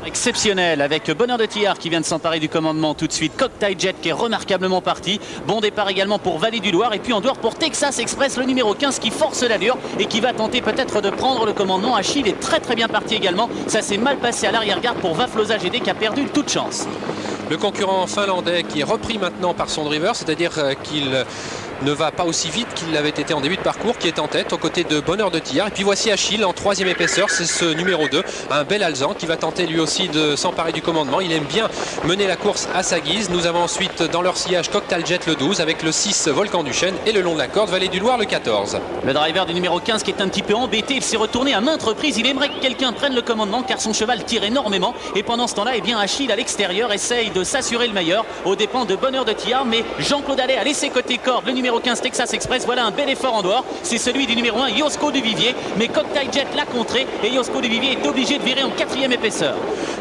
Exceptionnel avec Bonheur de Tillard qui vient de s'emparer du commandement tout de suite. Cocktail Jet qui est remarquablement parti. Bon départ également pour Vallée du Loir. Et puis en dehors pour Texas Express, le numéro 15 qui force l'allure et qui va tenter peut-être de prendre le commandement. Achille est très bien parti également. Ça s'est mal passé à l'arrière-garde pour Vaflosa GD qui a perdu toute chance. Le concurrent finlandais qui est repris maintenant par son driver, c'est-à-dire qu'il ne va pas aussi vite qu'il l'avait été en début de parcours, qui est en tête aux côtés de Bonheur de Tillard. Et puis voici Achille en troisième épaisseur, c'est ce numéro 2, un bel Alzan qui va tenter lui aussi de s'emparer du commandement. Il aime bien mener la course à sa guise. Nous avons ensuite dans leur sillage Cocktail Jet le 12 avec le 6 Volcan du Chêne et le long de la corde Vallée du Loir le 14. Le driver du numéro 15 qui est un petit peu embêté, il s'est retourné à maintes reprises. Il aimerait que quelqu'un prenne le commandement car son cheval tire énormément. Et pendant ce temps-là, eh bien Achille à l'extérieur essaye de s'assurer le meilleur aux dépens de Bonheur de Tillard. Mais Jean-Claude Allais a laissé côté corde le numéro 15 Texas Express. Voilà un bel effort en dehors. C'est celui du numéro 1 Yosko Duvivier. Mais Cocktail Jet l'a contré et Yosko Duvivier est obligé de virer en quatrième épaisseur.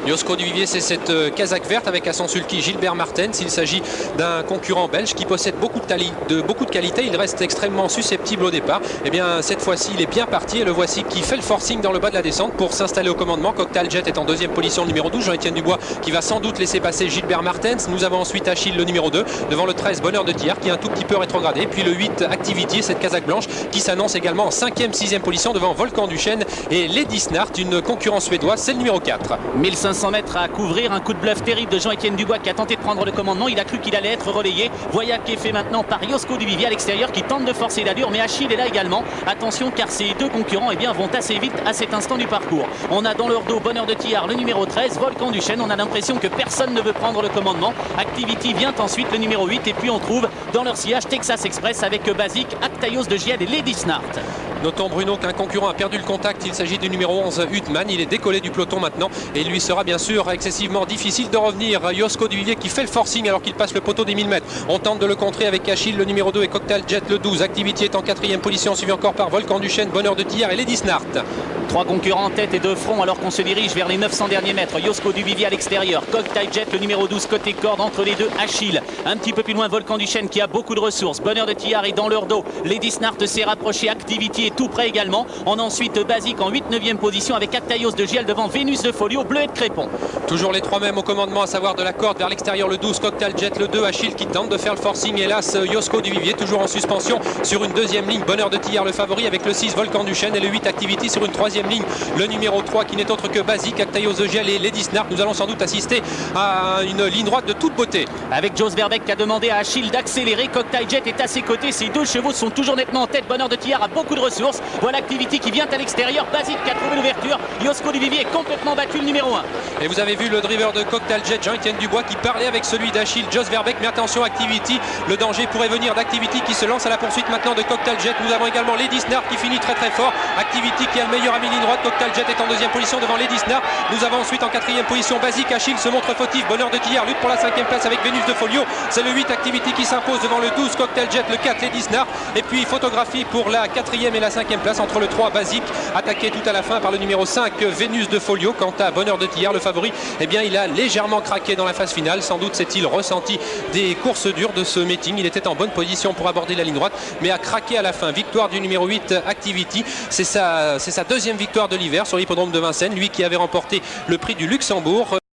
Yosko Duvivier, c'est cette casaque verte avec à son sulky Gilbert Martens. Il s'agit d'un concurrent belge qui possède beaucoup de qualité. Il reste extrêmement susceptible au départ. Et bien cette fois-ci, il est bien parti et le voici qui fait le forcing dans le bas de la descente pour s'installer au commandement. Cocktail Jet est en deuxième position, le numéro 12, Jean-Étienne Dubois qui va sans doute laisser passer Gilbert Martens. Nous avons ensuite Achille le numéro 2 devant le 13 Bonheur de Tillard qui est un tout petit peu rétrogradé. Puis le 8 Activity, cette casaque blanche qui s'annonce également en 5e, 6e position devant Volcan du Chêne et Lady Snart, une concurrence suédoise, c'est le numéro 4. 1500 mètres à couvrir, un coup de bluff terrible de Jean-Étienne Dubois qui a tenté de prendre le commandement. Il a cru qu'il allait être relayé. Voyac est fait maintenant par Yosko Duvivier à l'extérieur qui tente de forcer l'allure, mais Achille est là également. Attention car ces deux concurrents vont assez vite à cet instant du parcours. On a dans leur dos Bonheur de Tillard, le numéro 13, Volcan du Chêne. On a l'impression que personne ne veut prendre le commandement. Activity vient ensuite le numéro 8 et puis on trouve dans leur sillage Texas Express avec Basic, Actaïos de Giel et Lady Snart. Notons Bruno qu'un concurrent a perdu le contact, il s'agit du numéro 11 Hutman, il est décollé du peloton maintenant et il lui sera bien sûr excessivement difficile de revenir. Yosko Duvivier qui fait le forcing alors qu'il passe le poteau des 1000 mètres. On tente de le contrer avec Achille le numéro 2 et Cocktail Jet le 12. Activity est en 4e position, suivi encore par Volcan du Chêne, Bonheur de Tillard et Lady Snart. Trois concurrents en tête et de front alors qu'on se dirige vers les 900 derniers mètres. Yosko Duvivier à l'extérieur, Cocktail Jet le numéro 12 côté corde, entre les deux Achille. Un petit peu plus loin Volcan du Chêne qui a beaucoup de ressources. Bonheur de Tillard est dans leur dos. Lady Snart s'est rapproché, Activity est tout près également. On a ensuite Basic en 8-9e position avec Actaïos de Giel devant Vénus de Folio, Bleu et de Crépon. Toujours les trois mêmes au commandement, à savoir de la corde vers l'extérieur le 12, Cocktail Jet le 2, Achille qui tente de faire le forcing. Hélas, Yosko Duvivier toujours en suspension sur une deuxième ligne. Bonheur de Tillard le favori avec le 6 Volcan du Chêne et le 8 Activity sur une troisième ligne. Le numéro 3 qui n'est autre que Basic, Actaïos de Giel et Lady Snart. Nous allons sans doute assister à une ligne droite de toute beauté. Avec Jos Verbeek qui a demandé à Achille d'accélérer. Cocktail Jet est à ses côtés. Ces deux chevaux sont toujours nettement en tête. Bonheur de Tillard a beaucoup de ressources. Voilà Activity qui vient à l'extérieur. Basic qui a trouvé l'ouverture. Yosko Duvivier est complètement battu, le numéro 1. Et vous avez vu le driver de Cocktail Jet, Jean-Étienne Dubois, qui parlait avec celui d'Achille, Jos Verbeek. Mais attention, Activity, le danger pourrait venir d'Activity qui se lance à la poursuite maintenant de Cocktail Jet. Nous avons également Lady Snart qui finit très fort. Activity qui a le meilleur ami ligne droite. Cocktail Jet est en deuxième position devant Lady Snart. Nous avons ensuite en 4e position Basic. Achille se montre fautif. Bonheur de Tillard lutte pour la 5e place avec Vénus de Folio. C'est le 8 Activity qui s'impose devant le 12 Cocktail Jet, le 4 Lady Snart. Et puis photographie pour la 4e et la 5e place entre le 3 Basic, attaqué tout à la fin par le numéro 5 Vénus de Folio. Quant à Bonheur de Tillard, le favori, eh bien il a légèrement craqué dans la phase finale. Sans doute s'est-il ressenti des courses dures de ce meeting. Il était en bonne position pour aborder la ligne droite, mais a craqué à la fin. Victoire du numéro 8 Activity. C'est sa deuxième victoire de l'hiver sur l'hippodrome de Vincennes, lui qui avait remporté le prix du Luxembourg.